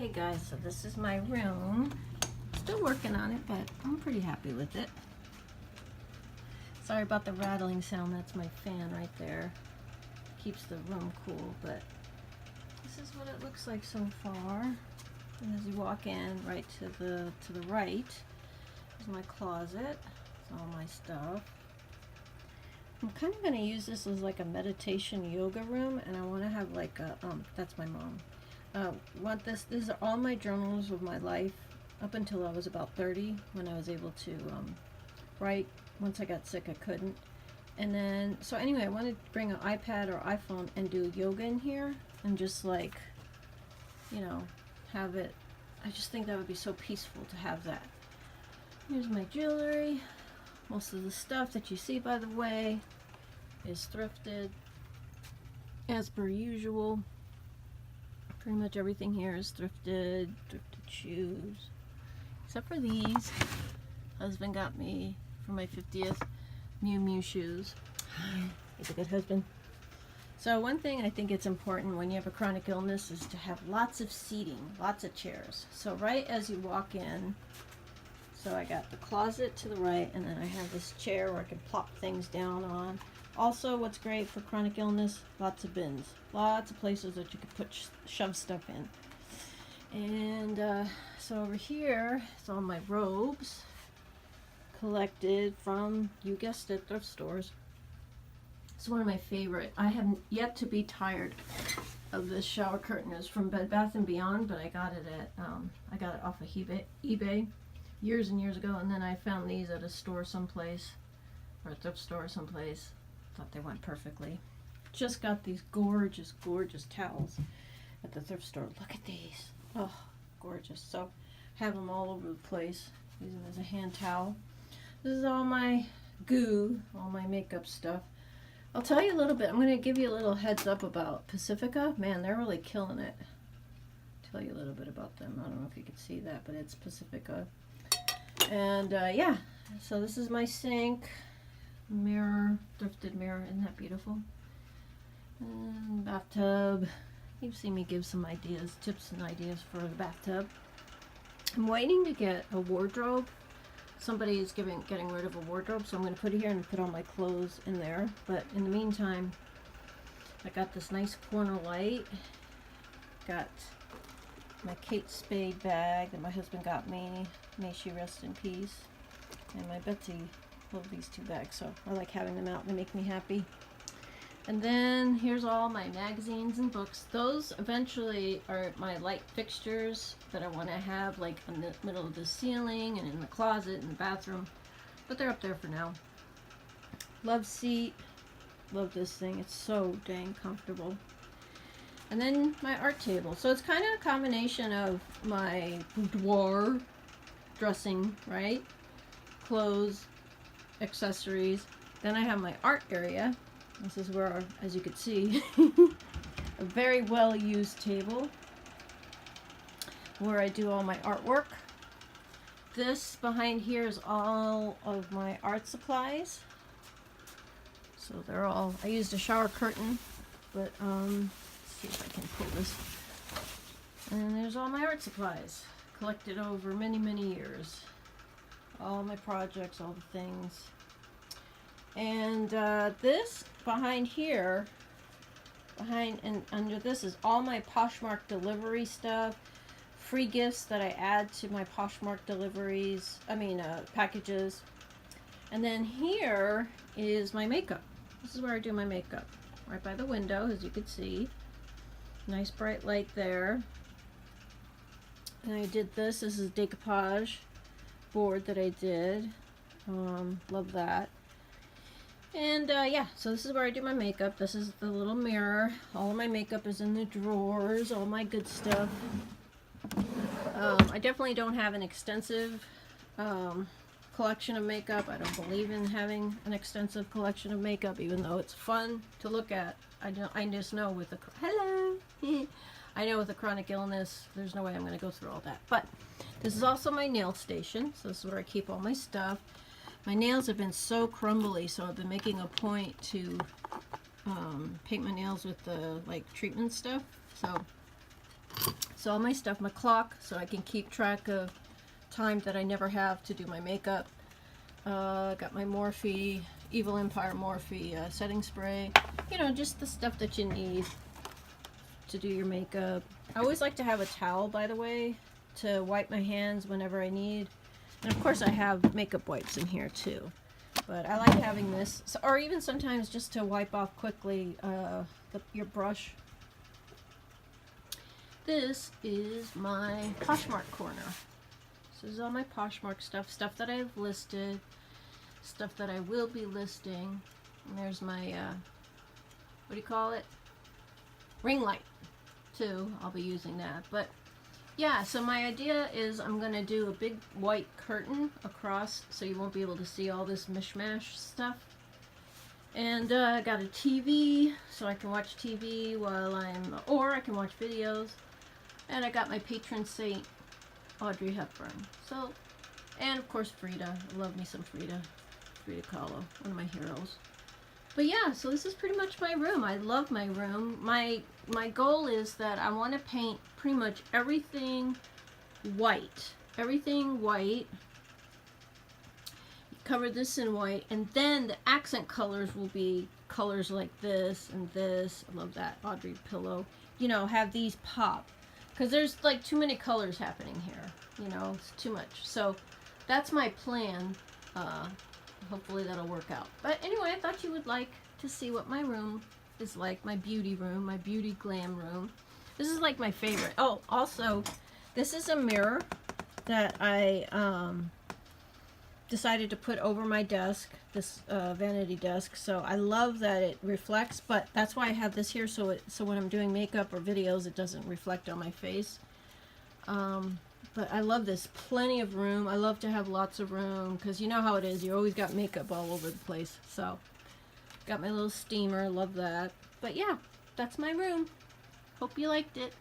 Okay guys, so this is my room. Still working on it, but I'm pretty happy with it. Sorry about the rattling sound, that's my fan right there. Keeps the room cool, but this is what it looks like so far. And as you walk in, right to the right is my closet. It's all my stuff. I'm kind of going to use this as like a meditation yoga room, and I want to have like a, that's my mom. These are all my journals of my life up until I was about 30, when I was able to write. Once I got sick, I couldn't. And then, so anyway, I wanted to bring an iPad or iPhone and do yoga in here, and just like, you know, have it. I just think that would be so peaceful to have that. Here's my jewelry. Most of the stuff that you see, by the way, is thrifted, as per usual. Pretty much everything here is thrifted shoes, except for these. Husband got me for my 50th Miu Miu shoes. He's a good husband. So one thing I think it's important when you have a chronic illness is to have lots of seating, lots of chairs. So right as you walk in, so I got the closet to the right, and then I have this chair where I can plop things down on. Also, what's great for chronic illness, lots of bins. Lots of places that you can shove stuff in. And so over here, it's all my robes collected from, you guessed it, thrift stores. It's one of my favorite. I have yet to be tired of this shower curtain. It's from Bed Bath & Beyond, but I got it off of eBay years and years ago, and then I found these at a store someplace, or a thrift store someplace. Thought they went perfectly. Just got these gorgeous, gorgeous towels at the thrift store. Look at these. Oh, gorgeous. So, have them all over the place. Use them as a hand towel. This is all my goo, all my makeup stuff. I'll tell you a little bit. I'm going to give you a little heads up about Pacifica. Man, they're really killing it. Tell you a little bit about them. I don't know if you can see that, but it's Pacifica. And yeah, so this is my sink. Mirror, thrifted mirror, isn't that beautiful? And bathtub. You've seen me give some ideas, tips and ideas for the bathtub. I'm waiting to get a wardrobe. Somebody is getting rid of a wardrobe, so I'm going to put it here and put all my clothes in there. But in the meantime, I got this nice corner light. Got my Kate Spade bag that my husband got me. May she rest in peace. And my Betsy. Love these two bags, so I like having them out. They make me happy. And then here's all my magazines and books. Those eventually are my light fixtures that I want to have like in the middle of the ceiling and in the closet and the bathroom, but they're up there for now. Love seat. Love this thing. It's so dang comfortable. And then my art table. So it's kind of a combination of my boudoir dressing, right? Clothes, accessories. Then I have my art area. This is where, as you can see, a very well used table where I do all my artwork. This behind here is all of my art supplies. So they're all, I used a shower curtain, but let's see if I can pull this. And there's all my art supplies collected over many, many years. All my projects, all the things. And this behind here, behind and under this is all my Poshmark delivery stuff, free gifts that I add to my Poshmark deliveries, packages. And then here is my makeup. This is where I do my makeup, right by the window, as you can see. Nice bright light there. And I did this. This is decoupage board that I did. Love that. And yeah, so this is where I do my makeup. This is the little mirror. All of my makeup is in the drawers, all my good stuff. I definitely don't have an extensive collection of makeup. I don't believe in having an extensive collection of makeup, even though it's fun to look at. I just know with the I know with a chronic illness, there's no way I'm going to go through all that. But this is also my nail station. So this is where I keep all my stuff. My nails have been so crumbly, so I've been making a point to paint my nails with the treatment stuff. So So all my stuff, my clock, so I can keep track of time that I never have to do my makeup. Got my Morphe, Evil Empire Morphe setting spray. You know, just the stuff that you need to do your makeup. I always like to have a towel, by the way, to wipe my hands whenever I need. And of course I have makeup wipes in here too. But I like having this, so, or even sometimes just to wipe off quickly your brush. This is my Poshmark corner. This is all my Poshmark stuff that I've listed, stuff that I will be listing. And there's my, what do you call it? Ring light, too. I'll be using that. But yeah, so my idea is I'm going to do a big white curtain across so you won't be able to see all this mishmash stuff. And I got a TV so I can watch TV while or I can watch videos. And I got my patron saint, Audrey Hepburn. So, and of course Frida. I love me some Frida. Frida Kahlo, one of my heroes. But yeah, so this is pretty much my room. I love my room. My goal is that I want to paint pretty much everything white. Everything white. Cover this in white, and then the accent colors will be colors like this and this. I love that Audrey pillow. You know, have these pop. Because there's like too many colors happening here. You know, it's too much. So that's my plan. Hopefully that'll work out. But anyway, I thought you would like to see what my room is like. My beauty room, my beauty glam room. This is like my favorite. Oh, also, this is a mirror that I decided to put over my desk, this vanity desk. So I love that it reflects, but that's why I have this here, so when I'm doing makeup or videos, it doesn't reflect on my face. But I love this. Plenty of room. I love to have lots of room because you know how it is. You always got makeup all over the place. So got my little steamer. Love that. But yeah, that's my room. Hope you liked it.